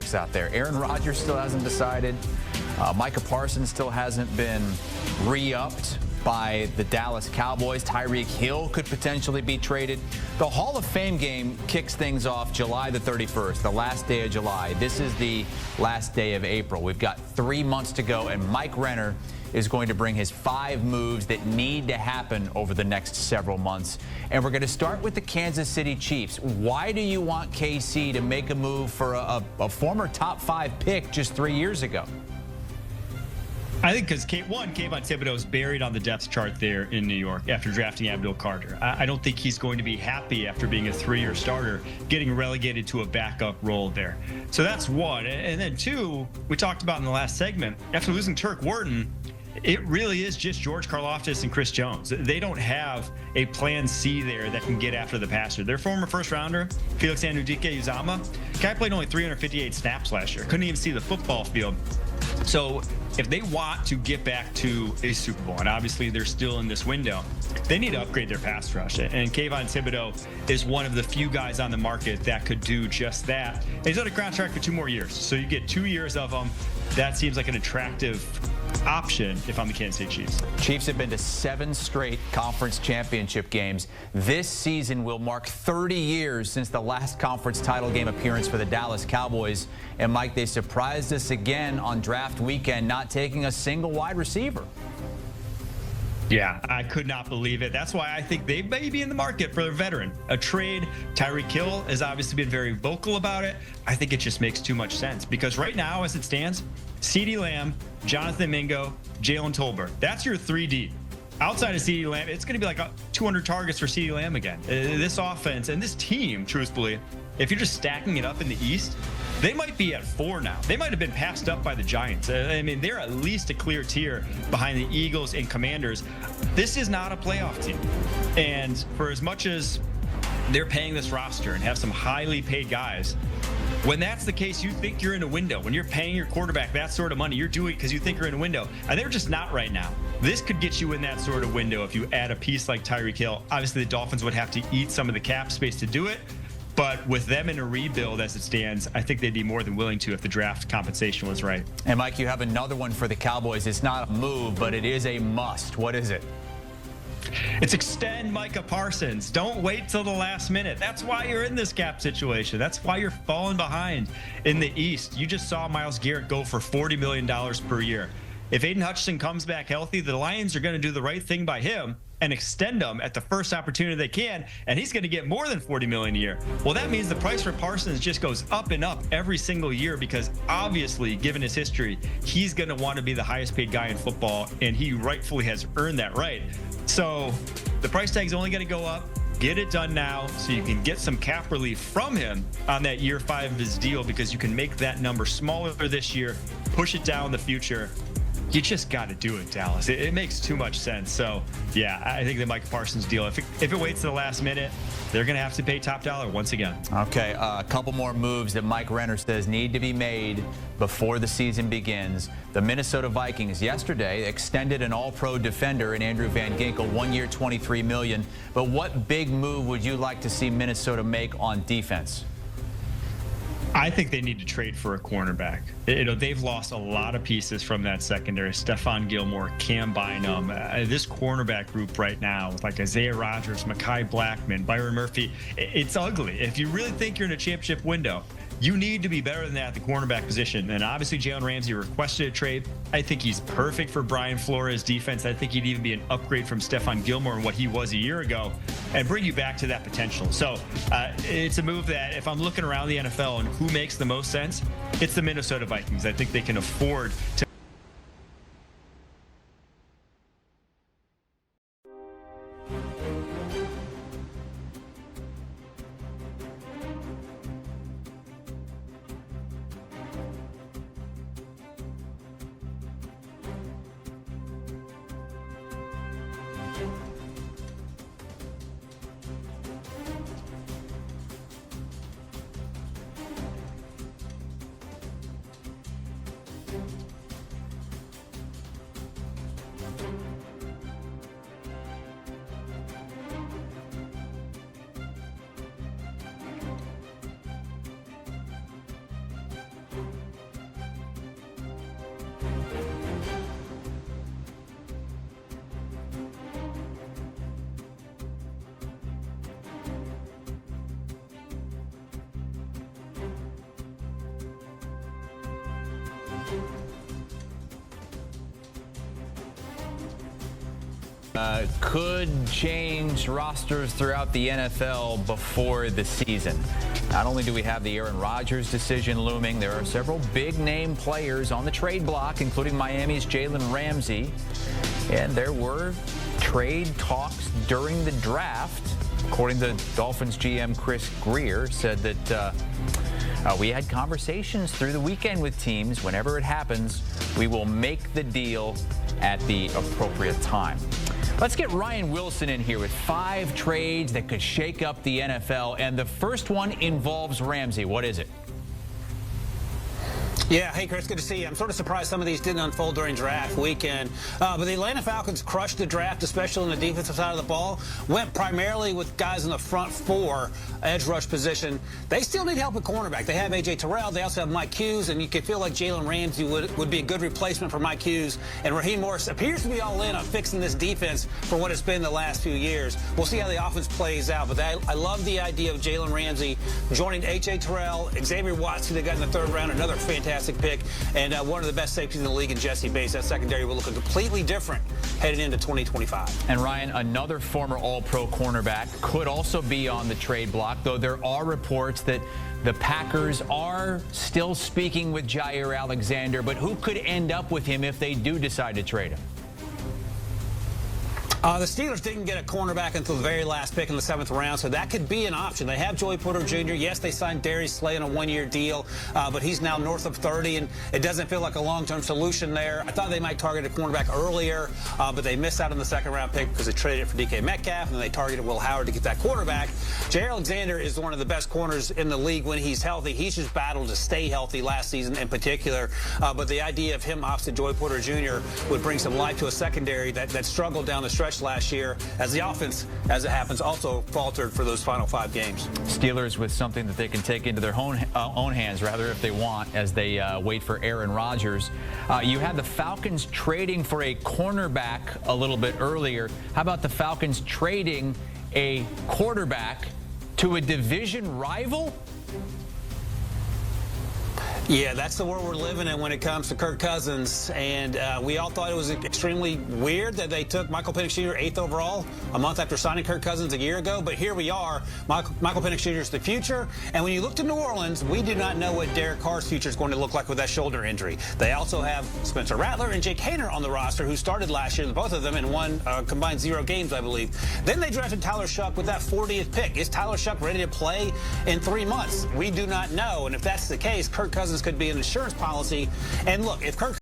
quarterbacks out there. Aaron Rodgers still hasn't decided. Micah Parsons still hasn't been re-upped by the Dallas Cowboys. Tyreek Hill could potentially be traded. The Hall of Fame game kicks things off July the 31st, the last day of July. This is the last day of April. We've got 3 months to go, and Mike Renner is going to bring his 5 moves that need to happen over the next several months. And we're going to start with the Kansas City Chiefs. Why do you want KC to make a move for a former top 5 pick just 3 years ago? I think because, Kayvon Thibodeau is buried on the depth chart there in New York after drafting Abdul Carter. I don't think he's going to be happy after being a 3-year starter, getting relegated to a backup role there. So that's one. And then 2, we talked about in the last segment, after losing Turk Wharton, it really is just George Karlaftis and Chris Jones. They don't have a plan C there that can get after the passer. Their former first-rounder, Felix Anudike-Uzomah, guy played only 358 snaps last year. Couldn't even see the football field. So if they want to get back to a Super Bowl, and obviously they're still in this window, they need to upgrade their pass rush. And Kayvon Thibodeau is one of the few guys on the market that could do just that. And he's on a contract for 2 more years. So you get 2 years of him. That seems like an attractive option if I'm the Kansas City Chiefs. Chiefs have been to 7 straight conference championship games. This season will mark 30 years since the last conference title game appearance for the Dallas Cowboys. And Mike, they surprised us again on draft weekend, not taking a single wide receiver. Yeah, I could not believe it. That's why I think they may be in the market for a veteran. A trade. Tyreek Hill has obviously been very vocal about it. I think it just makes too much sense because right now, as it stands, CeeDee Lamb, Jonathan Mingo, Jalen Tolbert. That's your 3D. Outside of CeeDee Lamb, it's going to be like 200 targets for CeeDee Lamb again. This offense and this team, truthfully, if you're just stacking it up in the East, they might be at 4 now. They might have been passed up by the Giants. I mean, they're at least a clear tier behind the Eagles and Commanders. This is not a playoff team. And for as much as they're paying this roster and have some highly paid guys, when that's the case, you think you're in a window. When you're paying your quarterback that sort of money, you're doing it because you think you're in a window. And they're just not right now. This could get you in that sort of window if you add a piece like Tyreek Hill. Obviously, the Dolphins would have to eat some of the cap space to do it. But with them in a rebuild as it stands, I think they'd be more than willing to if the draft compensation was right. And, Mike, you have another one for the Cowboys. It's not a move, but it is a must. What is it? It's extend Micah Parsons. Don't wait till the last minute. That's why you're in this cap situation. That's why you're falling behind in the East. You just saw Myles Garrett go for $40 million per year. If Aiden Hutchinson comes back healthy, the Lions are going to do the right thing by him and extend him at the first opportunity they can, and he's going to get more than $40 million a year. Well, that means the price for Parsons just goes up and up every single year because obviously, given his history, he's going to want to be the highest paid guy in football, and he rightfully has earned that right. So the price tag is only going to go up. Get it done now so you can get some cap relief from him on that year 5 of his deal because you can make that number smaller this year, push it down in the future. You just got to do it, Dallas. It makes too much sense. So, yeah, I think the Micah Parsons deal, if it waits to the last minute, they're going to have to pay top dollar once again. Okay, a couple more moves that Mike Renner says need to be made before the season begins. The Minnesota Vikings yesterday extended an all-pro defender in Andrew Van Ginkel, 1 year, $23 million. But what big move would you like to see Minnesota make on defense? I think they need to trade for a cornerback. They've lost a lot of pieces from that secondary. Stephon Gilmore, Cam Bynum. This cornerback group right now with like Isaiah Rodgers, Mekhi Blackman, Byron Murphy, it's ugly. If you really think you're in a championship window, you need to be better than that at the cornerback position. And obviously, Jalen Ramsey requested a trade. I think he's perfect for Brian Flores' defense. I think he'd even be an upgrade from Stephon Gilmore and what he was a year ago and bring you back to that potential. So it's a move that if I'm looking around the NFL and who makes the most sense, it's the Minnesota Vikings. I think they can afford to. could change rosters throughout the NFL before the season. Not only do we have the Aaron Rodgers decision looming, there are several big-name players on the trade block, including Miami's Jalen Ramsey. And there were trade talks during the draft. According to Dolphins GM Chris Greer, said that we had conversations through the weekend with teams. Whenever it happens, we will make the deal at the appropriate time. Let's get Ryan Wilson in here with 5 trades that could shake up the NFL. And the first one involves Ramsey. What is it? Yeah, hey Chris, good to see you. I'm sort of surprised some of these didn't unfold during draft weekend. But the Atlanta Falcons crushed the draft, especially on the defensive side of the ball. Went primarily with guys in the front 4 edge rush position. They still need help at cornerback. They have A.J. Terrell. They also have Mike Hughes, and you could feel like Jalen Ramsey would be a good replacement for Mike Hughes. And Raheem Morris appears to be all in on fixing this defense for what it's been the last few years. We'll see how the offense plays out. But I love the idea of Jalen Ramsey joining A.J. Terrell, Xavier Watts, who they got in the 3rd round, another fantastic pick, and one of the best safeties in the league in Jesse Bates. That secondary will look completely different headed into 2025. And Ryan, another former All-Pro cornerback could also be on the trade block, though there are reports that the Packers are still speaking with Jair Alexander, but who could end up with him if they do decide to trade him? The Steelers didn't get a cornerback until the very last pick in the 7th round, so that could be an option. They have Joey Porter Jr. Yes, they signed Darius Slay on a 1-year deal, but he's now north of 30, and it doesn't feel like a long-term solution there. I thought they might target a cornerback earlier, but they missed out on the 2nd round pick because they traded it for DK Metcalf, and then they targeted Will Howard to get that quarterback. Jair Alexander is one of the best corners in the league when he's healthy. He's just battled to stay healthy last season in particular, but the idea of him opposite Joey Porter Jr. would bring some life to a secondary that struggled down the stretch last year, as the offense, as it happens, also faltered for those final 5 games. Steelers with something that they can take into their own hands, rather, if they want, as they wait for Aaron Rodgers. You had the Falcons trading for a cornerback a little bit earlier. How about the Falcons trading a quarterback to a division rival? Yeah, that's the world we're living in when it comes to Kirk Cousins, and we all thought it was extremely weird that they took Michael Penix Jr. 8th overall a month after signing Kirk Cousins a year ago, but here we are. Michael Penix Jr. is the future, and when you look to New Orleans, we do not know what Derek Carr's future is going to look like with that shoulder injury. They also have Spencer Rattler and Jake Haener on the roster, who started last year, both of them in one combined 0 games, I believe. Then they drafted Tyler Shuck with that 40th pick. Is Tyler Shuck ready to play in 3 months? We do not know, and if that's the case, Kirk Cousins could be an insurance policy. And look, if Kirk